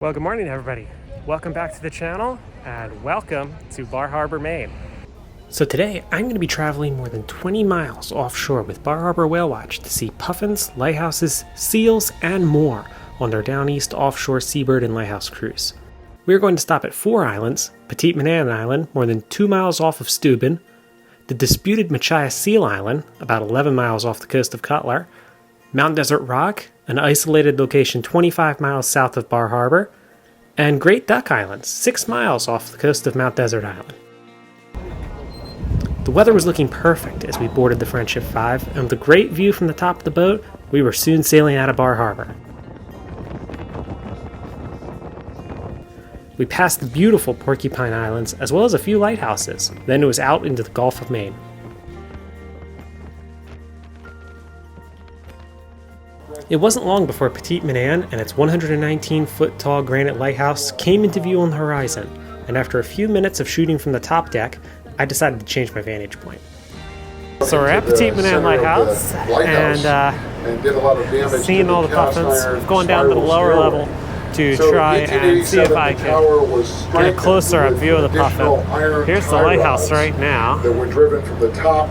Well, good morning, everybody. Welcome back to the channel, and welcome to Bar Harbor, Maine. So today, I'm going to be traveling more than 20 miles offshore with Bar Harbor Whale Watch to see puffins, lighthouses, seals, and more on their Downeast offshore seabird and lighthouse cruise. We are going to stop at 4 islands: Petite Manhattan Island, more than 2 miles off of Steuben, the disputed Machias Seal Island, about 11 miles off the coast of Cutler, Mount Desert Rock, an isolated location 25 miles south of Bar Harbor, and Great Duck Island, 6 miles off the coast of Mount Desert Island. The weather was looking perfect as we boarded the Friendship 5, and with a great view from the top of the boat, we were soon sailing out of Bar Harbor. We passed the beautiful Porcupine Islands, as well as a few lighthouses. Then it was out into the Gulf of Maine. It wasn't long before Petite Manhattan and its 119-foot-tall granite lighthouse came into view on the horizon, and after a few minutes of shooting from the top deck, I decided to change my vantage point. So we're at Petite Manhattan Lighthouse, and did a lot of damage seeing all the puffins, going down to the lower level to try and see if I could get a closer up view of the puffin. Here's the lighthouse right now. That were driven from the top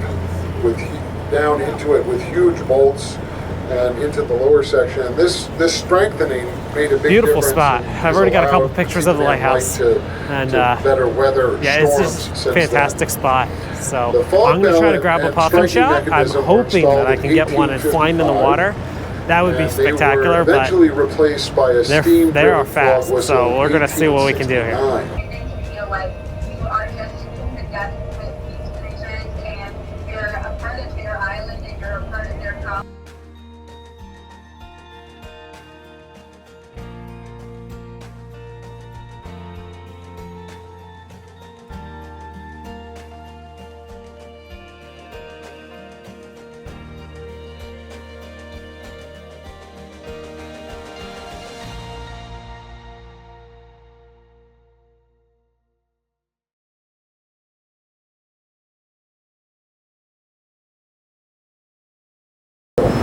down into it with huge bolts and into the lower section. And this strengthening made a big beautiful difference. Spot. I've already got a couple pictures of the lighthouse, and better weather. Yeah, it's just a fantastic spot. So I'm going to try to grab a puffin shot. I'm hoping that I can get one and find in the water. That would be spectacular, but replaced by a they are fast, so we're going to see what we can do here.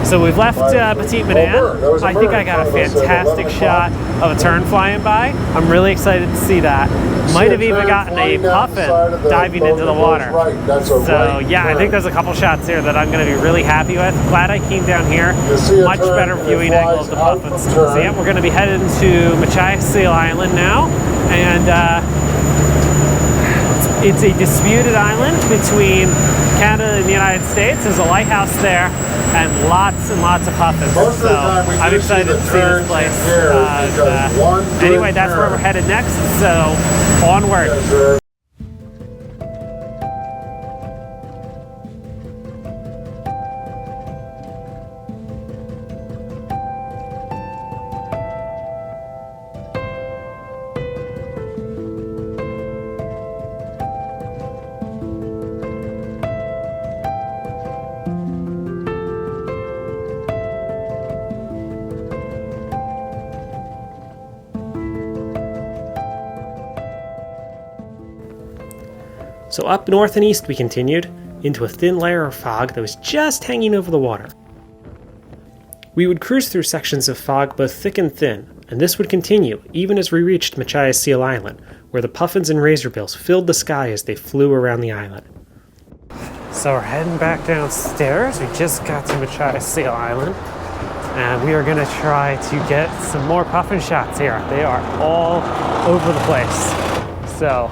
So we've left Petite Manhattan. I think I got a fantastic shot of a tern flying by. I'm really excited to see that. Might have even gotten a puffin diving into the water. So yeah, I think there's a couple shots here that I'm going to be really happy with. Glad I came down here. Much better viewing angle of the puffins. So yeah, we're going to be headed to Machias Seal Island now, and it's a disputed island between Canada and the United States. There's a lighthouse there and lots of puffins. So I'm excited to see this place. Anyway, that's where we're headed next, so onward. So up north and east we continued, into a thin layer of fog that was just hanging over the water. We would cruise through sections of fog both thick and thin, and this would continue even as we reached Machias Seal Island, where the puffins and razorbills filled the sky as they flew around the island. So we're heading back downstairs. We just got to Machias Seal Island, and we are going to try to get some more puffin shots here. They are all over the place. So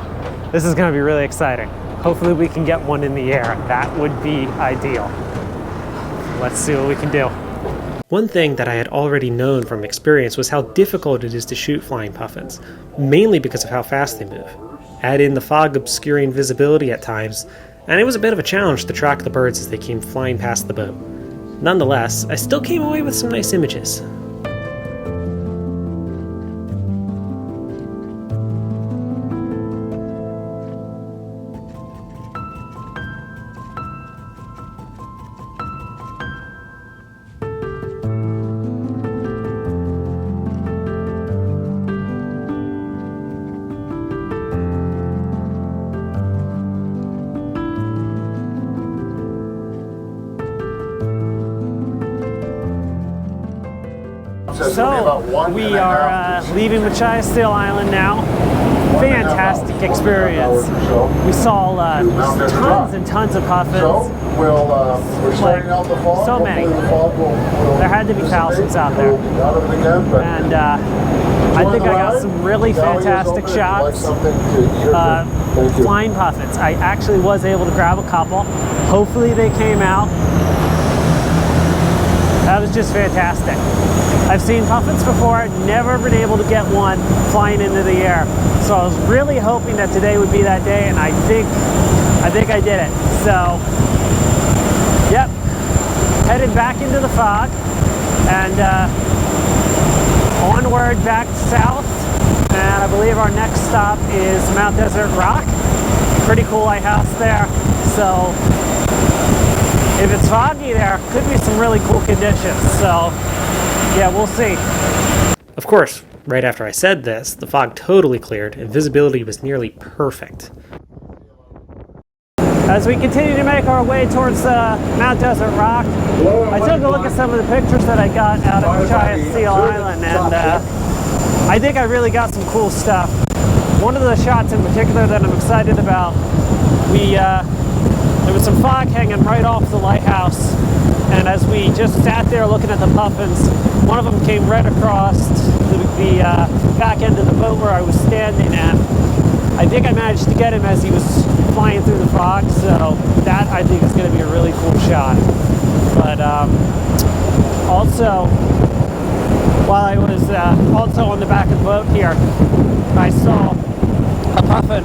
this is going to be really exciting. Hopefully we can get one in the air. That would be ideal. Let's see what we can do. One thing that I had already known from experience was how difficult it is to shoot flying puffins, mainly because of how fast they move. Add in the fog obscuring visibility at times, and it was a bit of a challenge to track the birds as they came flying past the boat. Nonetheless, I still came away with some nice images. says it'll be about So we are leaving Machias Seal Island now. Fantastic experience. We saw tons and tons of puffins. So we're starting out the fog. So many. The fog will There had to be thousands out there. Out of it again, but And I think I got some really fantastic shots. Flying puffins. I actually was able to grab a couple. Hopefully they came out. That was just fantastic. I've seen puffins before, never been able to get one flying into the air. So I was really hoping that today would be that day, and I think I did it. So, yep, headed back into the fog, and onward back south. And I believe our next stop is Mount Desert Rock. Pretty cool lighthouse there. So if it's foggy there, could be some really cool conditions. So yeah, we'll see. Of course, right after I said this, the fog totally cleared and visibility was nearly perfect. As we continue to make our way towards Mount Desert Rock, I took a look at some of the pictures that I got out of Machias Seal Island, and I think I really got some cool stuff. One of the shots in particular that I'm excited about, there was some fog hanging right off the lighthouse, and as we just sat there looking at the puffins, one of them came right across the back end of the boat where I was standing, and I think I managed to get him as he was flying through the fog, so that I think is going to be a really cool shot. But also, while I was also on the back of the boat here, I saw a puffin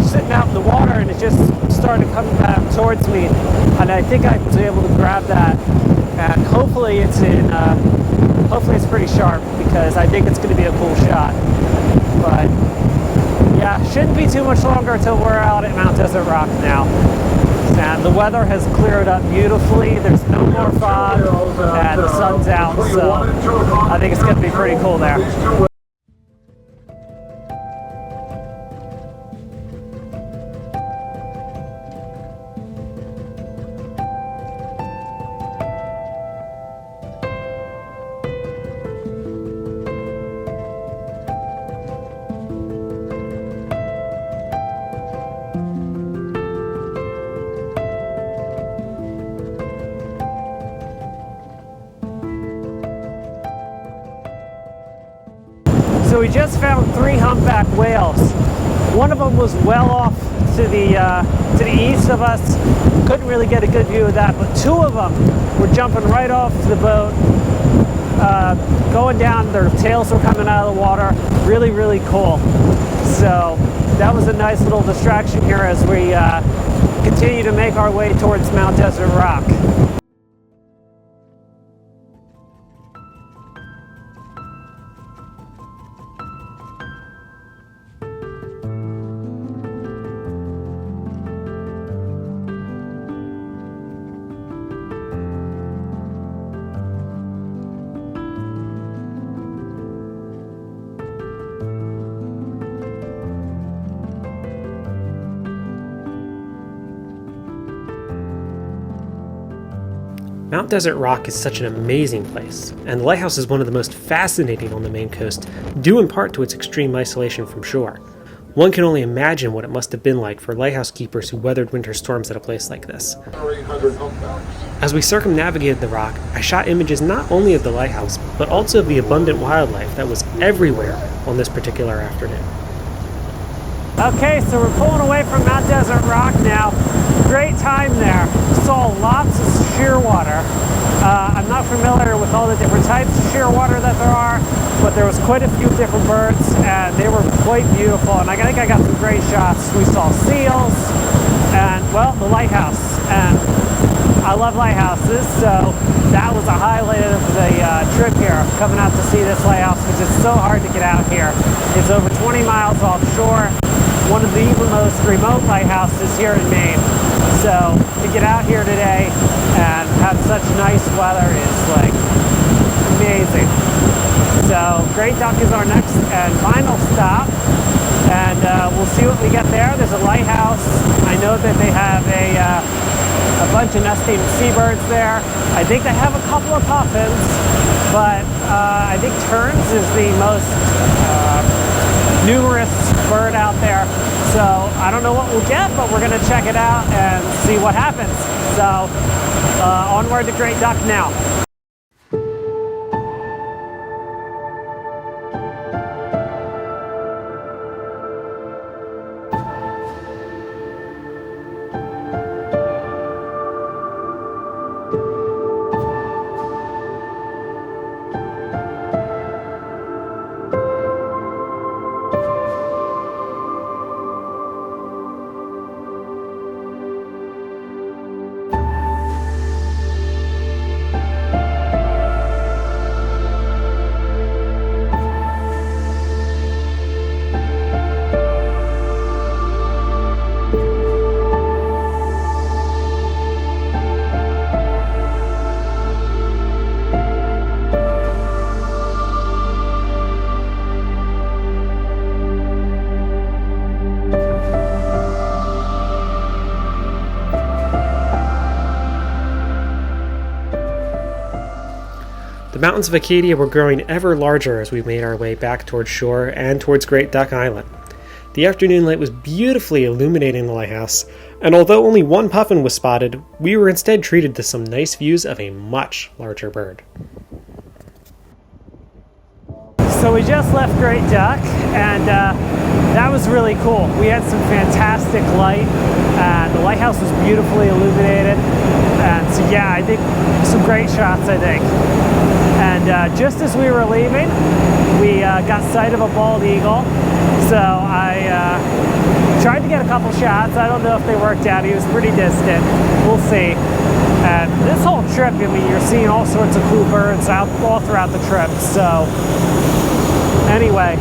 sitting out in the water, and it just started coming back towards me, and I think I was able to grab that, and hopefully it's pretty sharp, because I think it's going to be a cool shot. But yeah, shouldn't be too much longer until we're out at Mount Desert Rock now. And the weather has cleared up beautifully. There's no more fog, and the sun's out, so I think it's going to be pretty cool there. So we just found 3 humpback whales. One of them was well off to the east of us. Couldn't really get a good view of that, but 2 of them were jumping right off the boat, going down. Their tails were coming out of the water. Really, really cool. So that was a nice little distraction here as we continue to make our way towards Mount Desert Rock. Mount Desert Rock is such an amazing place, and the lighthouse is one of the most fascinating on the Maine coast, due in part to its extreme isolation from shore. One can only imagine what it must have been like for lighthouse keepers who weathered winter storms at a place like this. 800 humpbacks. As we circumnavigated the rock, I shot images not only of the lighthouse, but also of the abundant wildlife that was everywhere on this particular afternoon. Okay, so we're pulling away from Mount Desert Rock now. Great time there. Saw lots of shearwater. I'm not familiar with all the different types of shearwater that there are, but there was quite a few different birds, and they were quite beautiful. And I think I got some great shots. We saw seals, and well, the lighthouse. And I love lighthouses, so that was a highlight of the trip here, coming out to see this lighthouse, because it's so hard to get out here. It's over 20 miles offshore. One of the most remote lighthouses here in Maine. So to get out here today and have such nice weather is like amazing. So Great Duck is our next and final stop, and we'll see what we get there. There's a lighthouse. I know that they have a a bunch of nesting seabirds there. I think they have a couple of puffins, but I think terns is the most numerous bird out there. So I don't know what we'll get, but we're gonna check it out and see what happens. So onward to Great Duck now. The mountains of Acadia were growing ever larger as we made our way back towards shore and towards Great Duck Island. The afternoon light was beautifully illuminating the lighthouse, and although only one puffin was spotted, we were instead treated to some nice views of a much larger bird. So we just left Great Duck, and that was really cool. We had some fantastic light, and the lighthouse was beautifully illuminated. And so yeah, I think some great shots, I think. And just as we were leaving, we got sight of a bald eagle. So I tried to get a couple shots. I don't know if they worked out. He was pretty distant. We'll see. And this whole trip, I mean, you're seeing all sorts of cool birds out all throughout the trip. So anyway,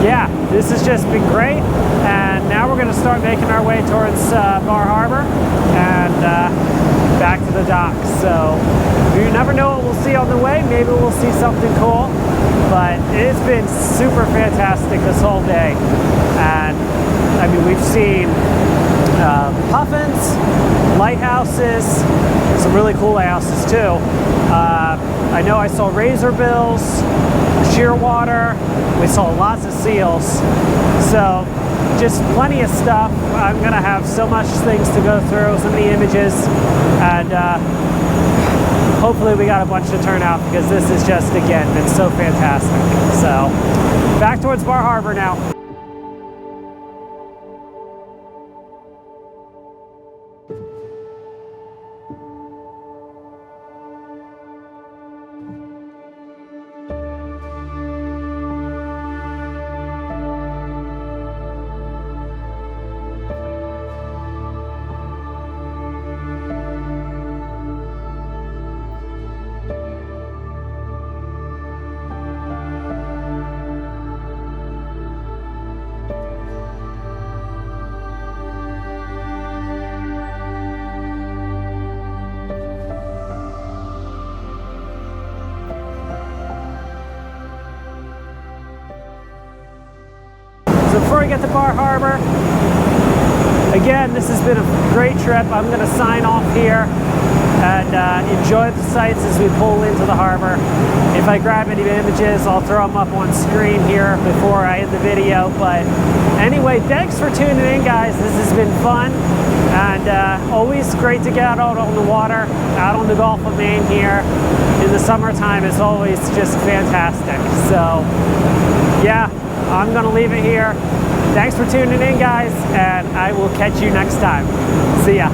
yeah, this has just been great. And now we're going to start making our way towards Bar Harbor and back to the docks. So you never know what we'll see on the way. Maybe we'll see something cool. But it's been super fantastic this whole day. And I mean, we've seen puffins, lighthouses, some really cool lighthouses too. I know I saw razorbills, shearwater, we saw lots of seals. So just plenty of stuff. I'm gonna have so much things to go through, so many images, and hopefully we got a bunch to turn out because this is just, again, been so fantastic. So back towards Bar Harbor now. Before we get to Bar Harbor, again, this has been a great trip. I'm going to sign off here and enjoy the sights as we pull into the harbor. If I grab any images, I'll throw them up on screen here before I end the video. But anyway, thanks for tuning in, guys. This has been fun, and always great to get out on the water, out on the Gulf of Maine here in the summertime. Is always just fantastic. So yeah, I'm gonna leave it here. Thanks for tuning in, guys, and I will catch you next time. See ya.